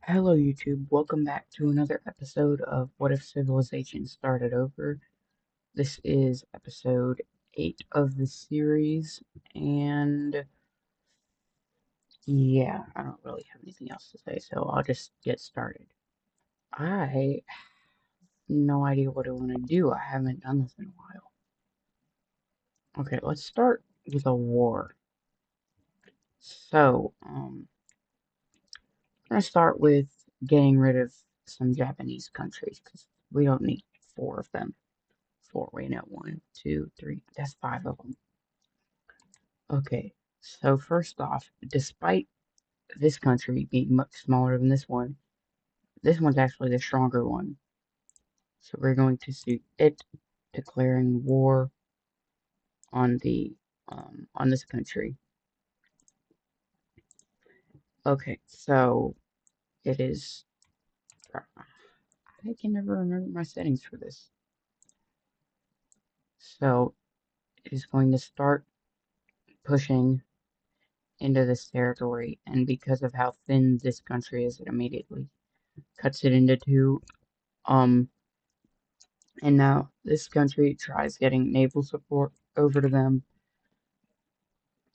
Hello YouTube, welcome back to another episode of What If Civilization Started Over. This is episode 8 of the series, and yeah, I don't really have anything else to say, so I'll just get started. I have no idea what I want to do. I haven't done this in a while. Okay, let's start with a war. So, I'm going to start with getting rid of some Japanese countries, because we don't need 4 of them. Four, wait, no, one, two, three, that's 5 of them. Okay, so first off, despite this country being much smaller than this one's actually the stronger one. So we're going to see it declaring war on on this country. Okay, so it is. I can never remember my settings for this. So it is going to start pushing into this territory, and because of how thin this country is, it immediately cuts it into two. And now this country tries getting naval support over to them,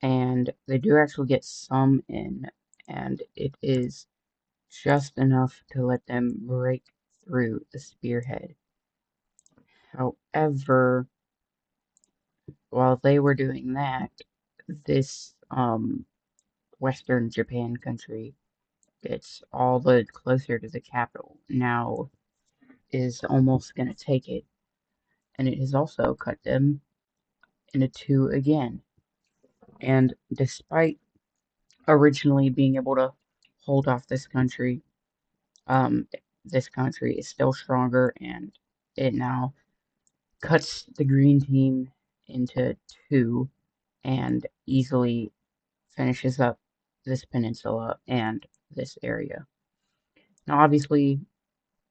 and they do actually get some in, and it is just enough to let them break through the spearhead. However, while they were doing that, this Western Japan country gets all the closer to the capital. Now is almost going to take it, and it has also cut them into two again. And despite originally being able to hold off um, this country is still stronger, and it now cuts the green team into two and easily finishes up this peninsula and this area. Now, obviously,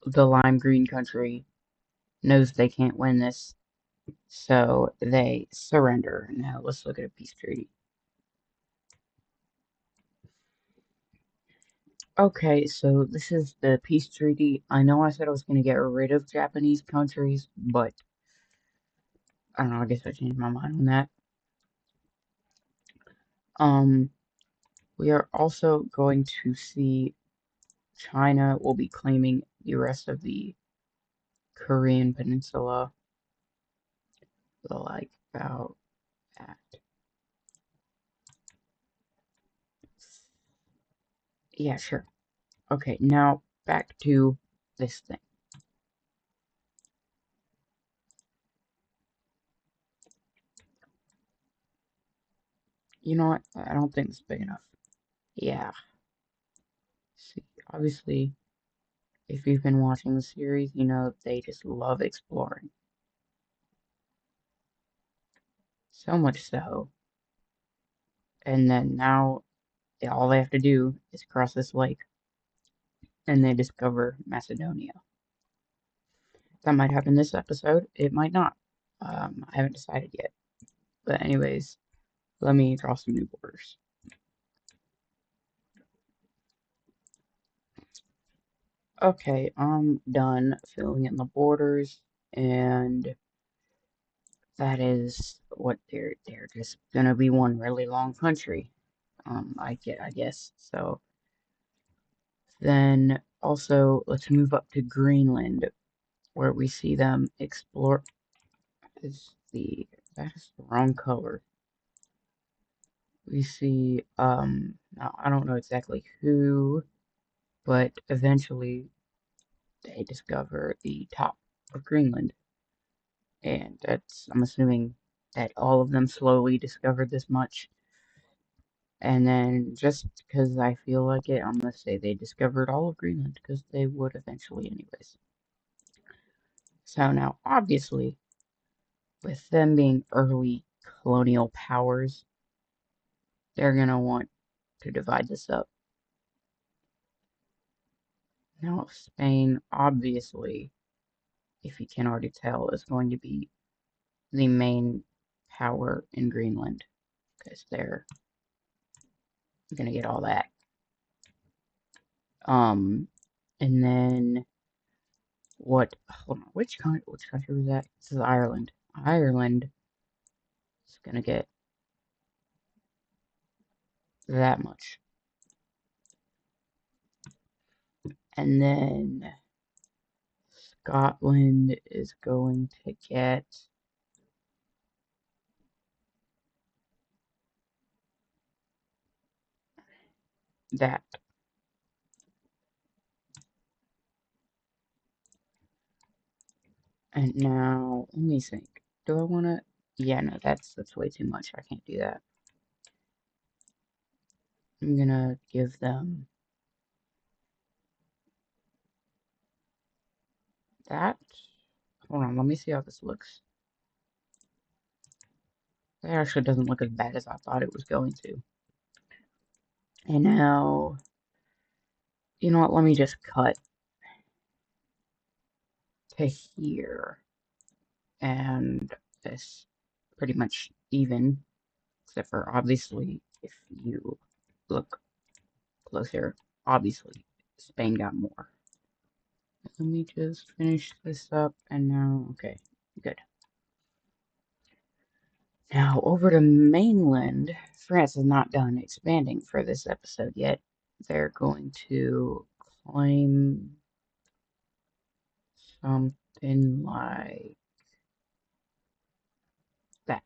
the lime green country knows they can't win this, so they surrender. Now, let's look at a peace treaty. Okay, so this is the peace treaty. I know I said I was going to get rid of Japanese countries, but I don't know, I guess I changed my mind on that. Um, we are also going to see China will be claiming the rest of the Korean Peninsula, like about that. Yeah, sure. Okay, now back to this thing. You know what? I don't think it's big enough. Yeah. See, obviously, if you've been watching the series, you know they just love exploring. So much so. And then now all they have to do is cross this lake and they discover Macedonia. That might happen this episode. It might not. I haven't decided yet. But anyways, let me draw some new borders. Okay, I'm done filling in the borders, and that is what they're just gonna be one really long country. I guess. So then also let's move up to Greenland, where we see them explore. That is the wrong color. We see now I don't know exactly who, but eventually they discover the top of Greenland, and I'm assuming that all of them slowly discovered this much. And then, just because I feel like it, I'm gonna say they discovered all of Greenland, because they would eventually anyways. So now, obviously, with them being early colonial powers, they're gonna want to divide this up. Now, Spain, obviously, if you can already tell, is going to be the main power in Greenland, because they're gonna get all that. And then hold on, which country was that? This is Ireland. Ireland is gonna get that much. And then Scotland is going to get that. And now, let me think. Do I want to? Yeah, no, that's way too much. I can't do that. I'm gonna give them that. Hold on, let me see how this looks. That actually doesn't look as bad as I thought it was going to. And now, you know what? Let me just cut to here. And this pretty much even, except for obviously, if you look closer, obviously, Spain got more. Let me just finish this up, and now, okay, good. Now, over to mainland, France is not done expanding for this episode yet. They're going to claim something like that.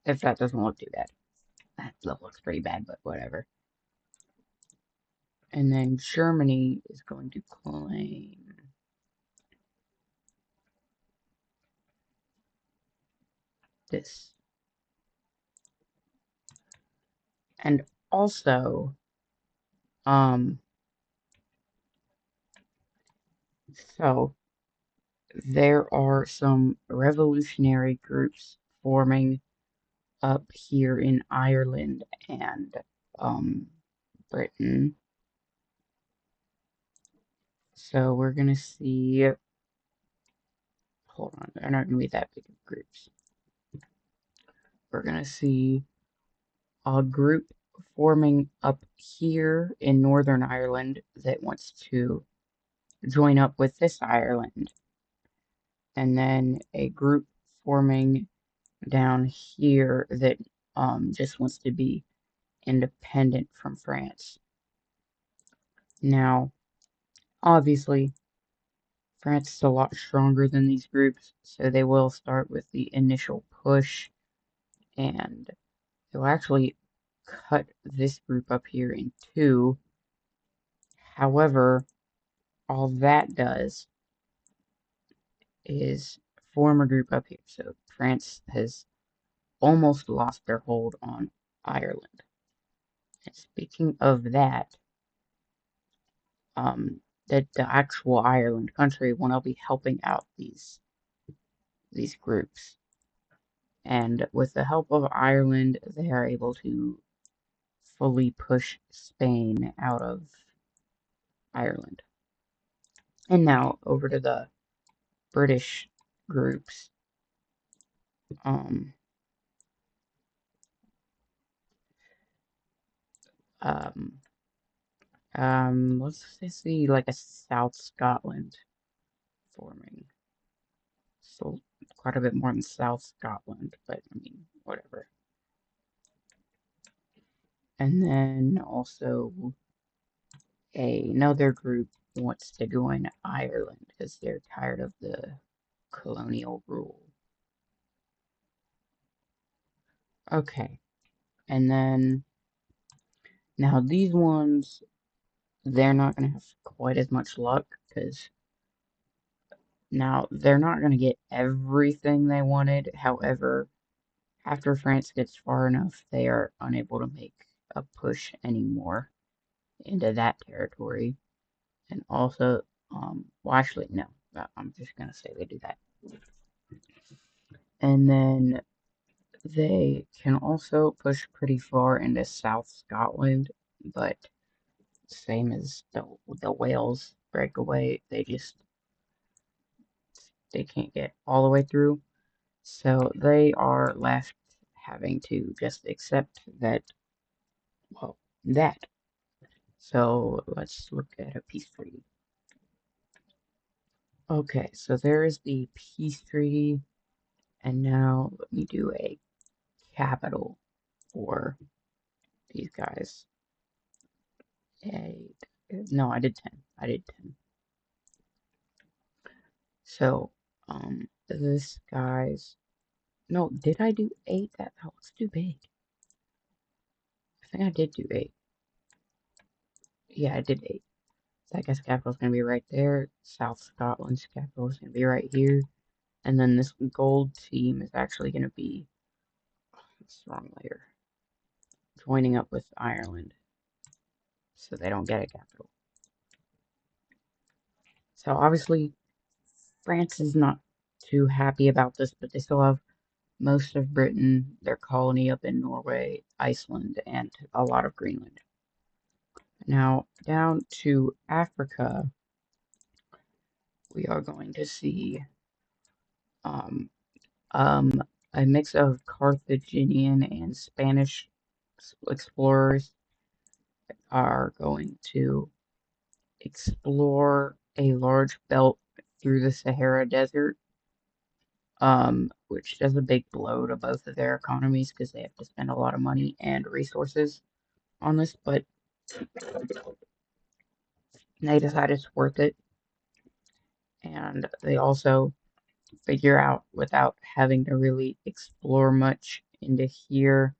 If that doesn't look too bad. That looks pretty bad, but whatever. And then Germany is going to claim this. And also, so there are some revolutionary groups forming up here in Ireland and um, Britain. So we're gonna see. Hold on, they're not gonna be that big of groups. We're gonna see a group forming up here in Northern Ireland that wants to join up with this Ireland, and then a group forming down here that just wants to be independent from France. Now, obviously, France is a lot stronger than these groups, so they will start with the initial push, and they'll actually cut this group up here in two. However, all that does is form a group up here. So France has almost lost their hold on Ireland. And speaking of that, the actual Ireland country will be helping out these groups. And with the help of Ireland, they are able to fully push Spain out of Ireland. And now over to the British groups. Um, um, let's see, like a South Scotland forming. So quite a bit more than South Scotland, but I mean, whatever. And then also another group wants to join Ireland because they're tired of the colonial rule. Okay, and then now these ones, they're not going to have quite as much luck because now they're not going to get everything they wanted. However, after France gets far enough, they are unable to make a push anymore into that territory. And also, well, actually, no, I'm just going to say they do that. And then they can also push pretty far into South Scotland, but same as the Wales breakaway, they can't get all the way through. So they are left having to just accept that, well, that. So let's look at a peace treaty. Okay, so there is the peace treaty, and now let me do a capital for these guys. Eight. No, I did 10. I did 10. So, this guy's. No, did I do 8? That looks too big. I think I did do 8. Yeah, I did 8. That guy's capital's gonna be right there. South Scotland's capital is gonna be right here. And then this gold team is actually gonna be. It's the wrong layer. Joining up with Ireland. So they don't get a capital. So obviously, France is not too happy about this, but they still have most of Britain, their colony up in Norway, Iceland, and a lot of Greenland. Now, down to Africa, we are going to see um, um, a mix of Carthaginian and Spanish explorers are going to explore a large belt through the Sahara Desert, which does a big blow to both of their economies because they have to spend a lot of money and resources on this, but they decide it's worth it, and they also figure out without having to really explore much into here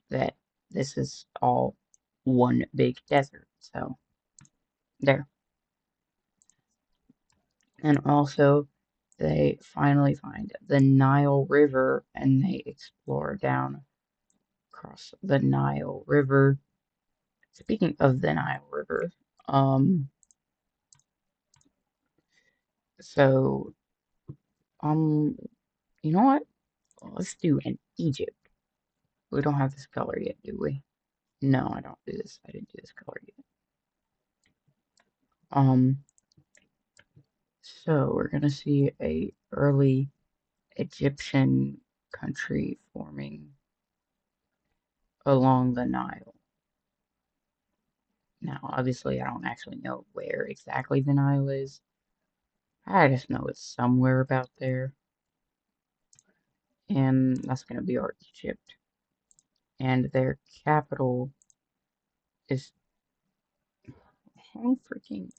that this is all one big desert. So there. And also they finally find the Nile River and they explore down across the Nile River. Speaking of the Nile River, so um you know what? Let's do an Egypt. We don't have this color yet, do we? No, I don't do this. I didn't do this color yet. So we're gonna see a early Egyptian country forming along the Nile. Now, obviously, I don't actually know where exactly the Nile is. I just know it's somewhere about there. And that's gonna be our Egypt. And their capital is how freaking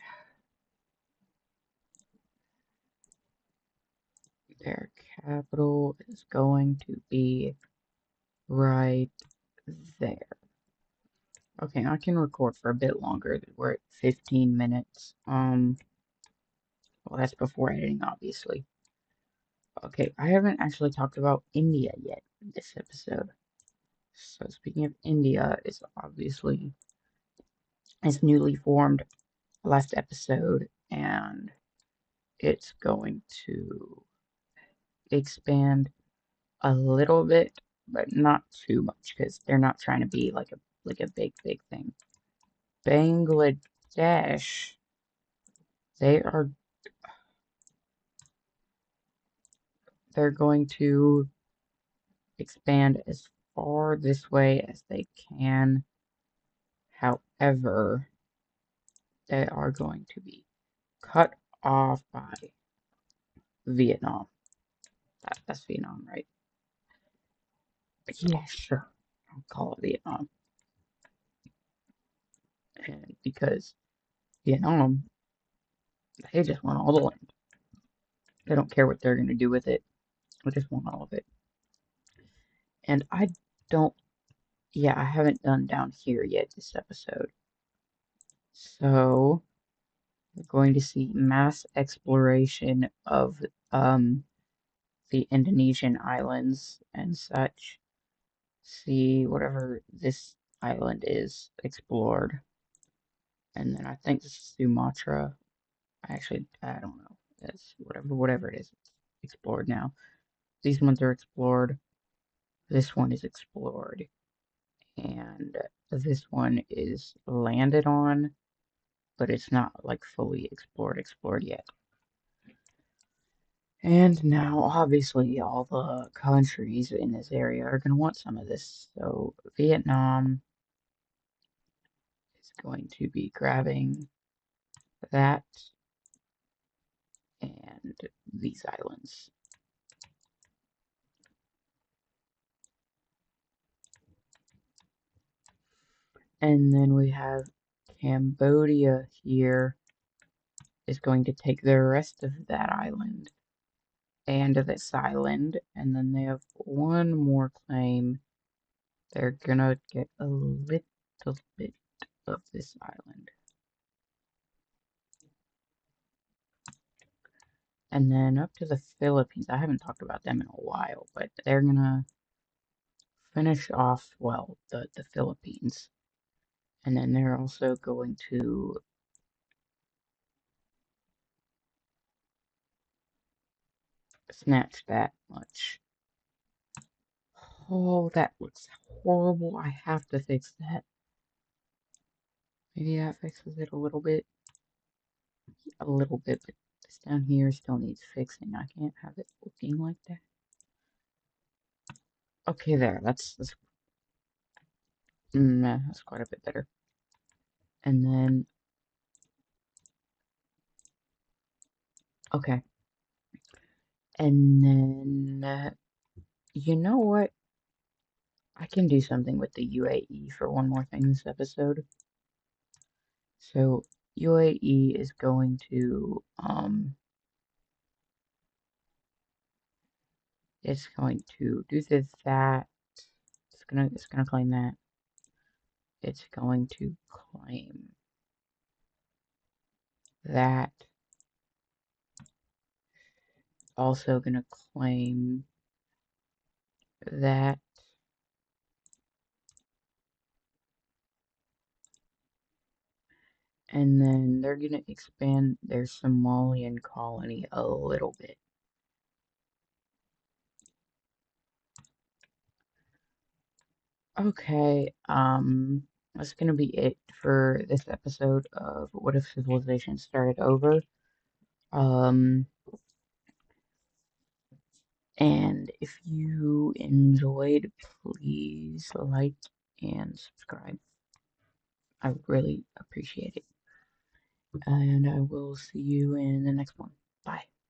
their capital is going to be right there. Okay, I can record for a bit longer. We're at 15 minutes. Well, that's before editing, obviously. Okay, I haven't actually talked about India yet in this episode. So speaking of India, it's newly formed last episode, and it's going to expand a little bit, but not too much because they're not trying to be like a big thing. Bangladesh, they are they're going to expand as far this way as they can. However, they are going to be cut off by Vietnam. That's Vietnam, right? Yeah, sure. I'll call it Vietnam. And because Vietnam, they just want all the land. They don't care what they're going to do with it. They just want all of it. And I don't, yeah, I haven't done down here yet this episode. So, we're going to see mass exploration of the Indonesian islands and such. See whatever this island is explored. And then I think this is Sumatra. Actually, I don't know. It's whatever it is, it's explored now. These ones are explored. This one is explored. And this one is landed on, but it's not like fully explored yet. And now, obviously, all the countries in this area are going to want some of this. So, Vietnam going to be grabbing that and these islands. And then we have Cambodia here is going to take the rest of that island and this island, and then they have one more claim. They're gonna get a little bit of this island. And then up to the Philippines. I haven't talked about them in a while, but they're gonna finish off, well, the Philippines. And then they're also going to snatch that much. Oh, that looks horrible. I have to fix that. Maybe that fixes it a little bit. A little bit, but this down here still needs fixing. I can't have it looking like that. Okay, there. That's quite a bit better. And then, okay. And then, you know what? I can do something with the UAE for one more thing this episode. So, UAE is going to, it's going to do that. It's gonna claim that. It's going to claim that. Also gonna claim that. And then they're gonna expand their Somalian colony a little bit. Okay, that's gonna be it for this episode of What If Civilization Started Over? Um, and if you enjoyed, please like and subscribe. I would really appreciate it. And I will see you in the next one. Bye.